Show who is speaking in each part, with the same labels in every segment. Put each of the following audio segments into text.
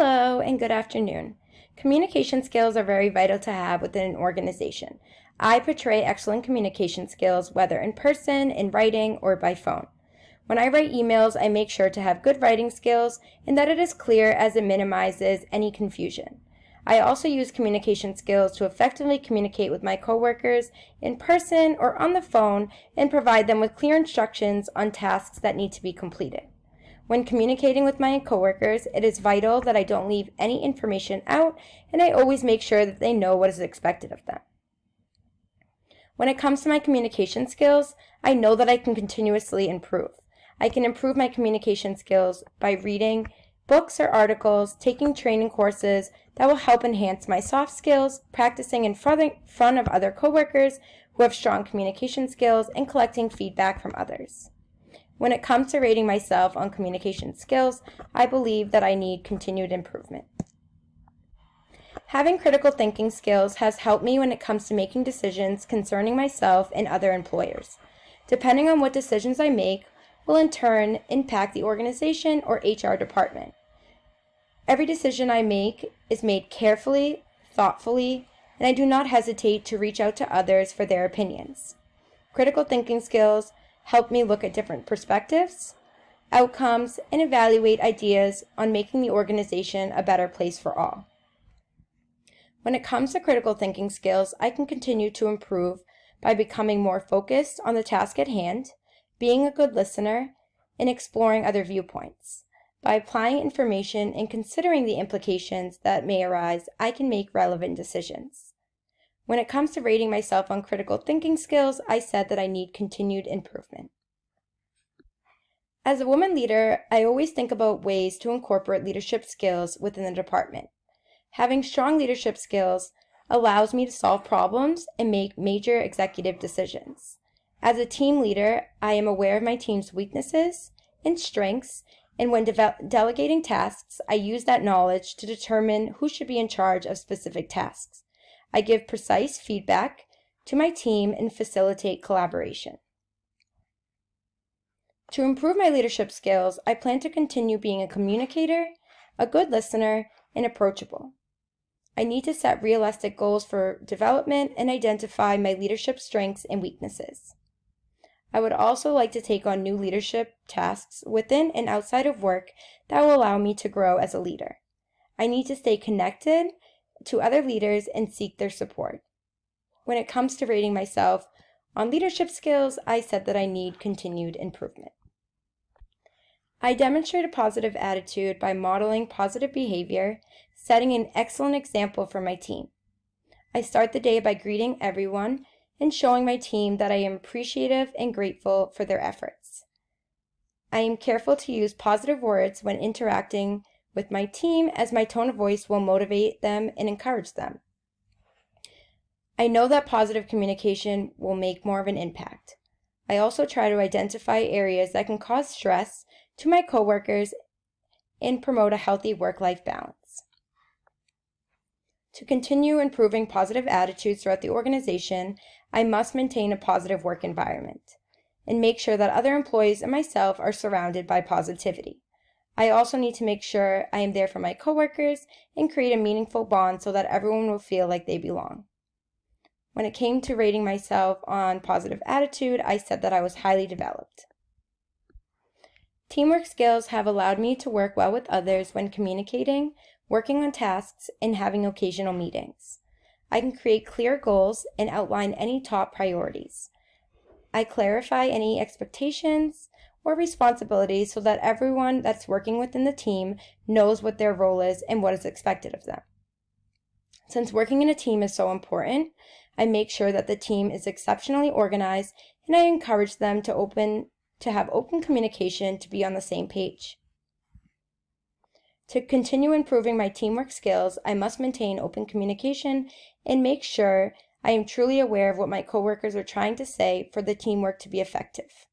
Speaker 1: Hello and good afternoon. Communication skills are very vital to have within an organization. I portray excellent communication skills whether in person, in writing, or by phone. When I write emails, I make sure to have good writing skills and that it is clear as it minimizes any confusion. I also use communication skills to effectively communicate with my coworkers in person or on the phone and provide them with clear instructions on tasks that need to be completed. When communicating with my coworkers, it is vital that I don't leave any information out, and I always make sure that they know what is expected of them. When it comes to my communication skills, I know that I can continuously improve. I can improve my communication skills by reading books or articles, taking training courses that will help enhance my soft skills, practicing in front of other coworkers who have strong communication skills, and collecting feedback from others. When it comes to rating myself on communication skills, I believe that I need continued improvement. Having critical thinking skills has helped me when it comes to making decisions concerning myself and other employers. Depending on what decisions I make, will in turn impact the organization or HR department. Every decision I make is made carefully, thoughtfully, and I do not hesitate to reach out to others for their opinions. Critical thinking skills help me look at different perspectives, outcomes, and evaluate ideas on making the organization a better place for all. When it comes to critical thinking skills, I can continue to improve by becoming more focused on the task at hand, being a good listener, and exploring other viewpoints. By applying information and considering the implications that may arise, I can make relevant decisions. When it comes to rating myself on critical thinking skills, I said that I need continued improvement. As a woman leader, I always think about ways to incorporate leadership skills within the department. Having strong leadership skills allows me to solve problems and make major executive decisions. As a team leader, I am aware of my team's weaknesses and strengths, and when delegating tasks, I use that knowledge to determine who should be in charge of specific tasks. I give precise feedback to my team and facilitate collaboration. To improve my leadership skills, I plan to continue being a communicator, a good listener, and approachable. I need to set realistic goals for development and identify my leadership strengths and weaknesses. I would also like to take on new leadership tasks within and outside of work that will allow me to grow as a leader. I need to stay connected to other leaders and seek their support. When it comes to rating myself on leadership skills, I said that I need continued improvement. I demonstrate a positive attitude by modeling positive behavior, setting an excellent example for my team. I start the day by greeting everyone and showing my team that I am appreciative and grateful for their efforts. I am careful to use positive words when interacting with my team, as my tone of voice will motivate them and encourage them. I know that positive communication will make more of an impact. I also try to identify areas that can cause stress to my coworkers and promote a healthy work-life balance. To continue improving positive attitudes throughout the organization, I must maintain a positive work environment and make sure that other employees and myself are surrounded by positivity. I also need to make sure I am there for my coworkers and create a meaningful bond so that everyone will feel like they belong. When it came to rating myself on positive attitude, I said that I was highly developed. Teamwork skills have allowed me to work well with others when communicating, working on tasks, and having occasional meetings. I can create clear goals and outline any top priorities. I clarify any expectations or responsibilities so that everyone that's working within the team knows what their role is and what is expected of them. Since working in a team is so important, I make sure that the team is exceptionally organized, and I encourage them to have open communication to be on the same page. To continue improving my teamwork skills, I must maintain open communication and make sure I am truly aware of what my coworkers are trying to say for the teamwork to be effective.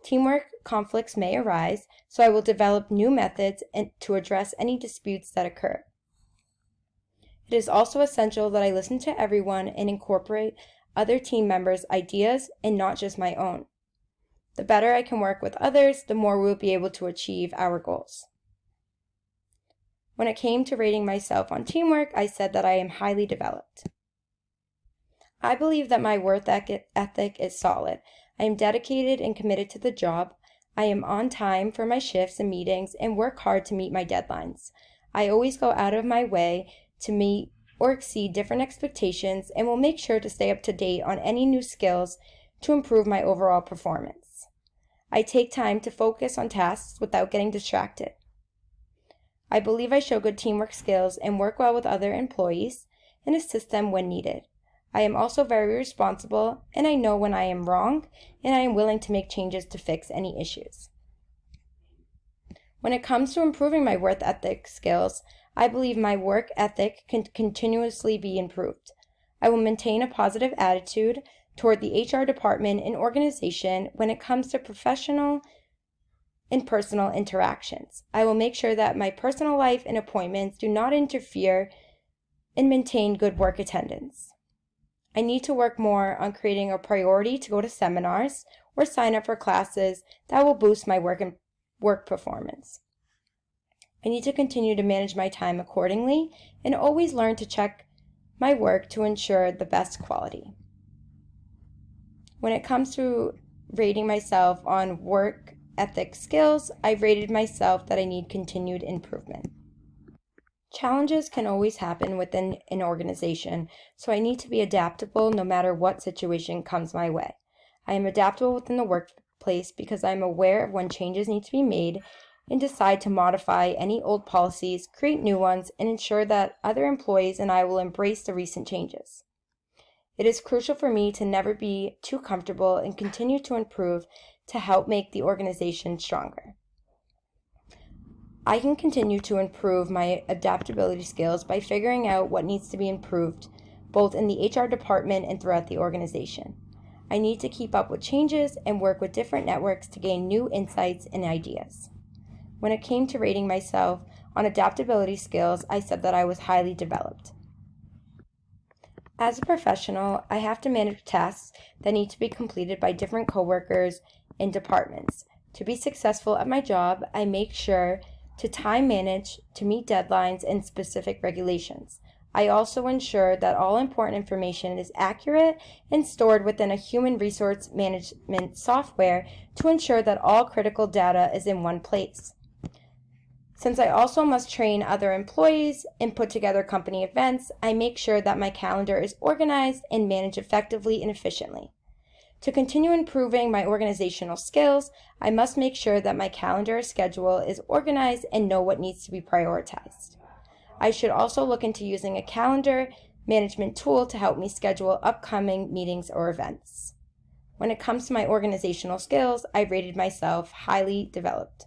Speaker 1: Teamwork conflicts may arise, so I will develop new methods to address any disputes that occur. It is also essential that I listen to everyone and incorporate other team members' ideas and not just my own. The better I can work with others, the more we will be able to achieve our goals. When it came to rating myself on teamwork, I said that I am highly developed. I believe that my work ethic is solid. I am dedicated and committed to the job. I am on time for my shifts and meetings and work hard to meet my deadlines. I always go out of my way to meet or exceed different expectations and will make sure to stay up to date on any new skills to improve my overall performance. I take time to focus on tasks without getting distracted. I believe I show good teamwork skills and work well with other employees and assist them when needed. I am also very responsible, and I know when I am wrong, and I am willing to make changes to fix any issues. When it comes to improving my work ethic skills, I believe my work ethic can continuously be improved. I will maintain a positive attitude toward the HR department and organization when it comes to professional and personal interactions. I will make sure that my personal life and appointments do not interfere and maintain good work attendance. I need to work more on creating a priority to go to seminars or sign up for classes that will boost my work performance. I need to continue to manage my time accordingly and always learn to check my work to ensure the best quality. When it comes to rating myself on work ethic skills, I've rated myself that I need continued improvement. Challenges can always happen within an organization, so I need to be adaptable no matter what situation comes my way. I am adaptable within the workplace because I am aware of when changes need to be made and decide to modify any old policies, create new ones, and ensure that other employees and I will embrace the recent changes. It is crucial for me to never be too comfortable and continue to improve to help make the organization stronger. I can continue to improve my adaptability skills by figuring out what needs to be improved, both in the HR department and throughout the organization. I need to keep up with changes and work with different networks to gain new insights and ideas. When it came to rating myself on adaptability skills, I said that I was highly developed. As a professional, I have to manage tasks that need to be completed by different coworkers and departments. To be successful at my job, I make sure to time manage to meet deadlines and specific regulations. I also ensure that all important information is accurate and stored within a human resource management software to ensure that all critical data is in one place. Since I also must train other employees and put together company events, I make sure that my calendar is organized and managed effectively and efficiently. To continue improving my organizational skills, I must make sure that my calendar schedule is organized and know what needs to be prioritized. I should also look into using a calendar management tool to help me schedule upcoming meetings or events. When it comes to my organizational skills, I rated myself highly developed.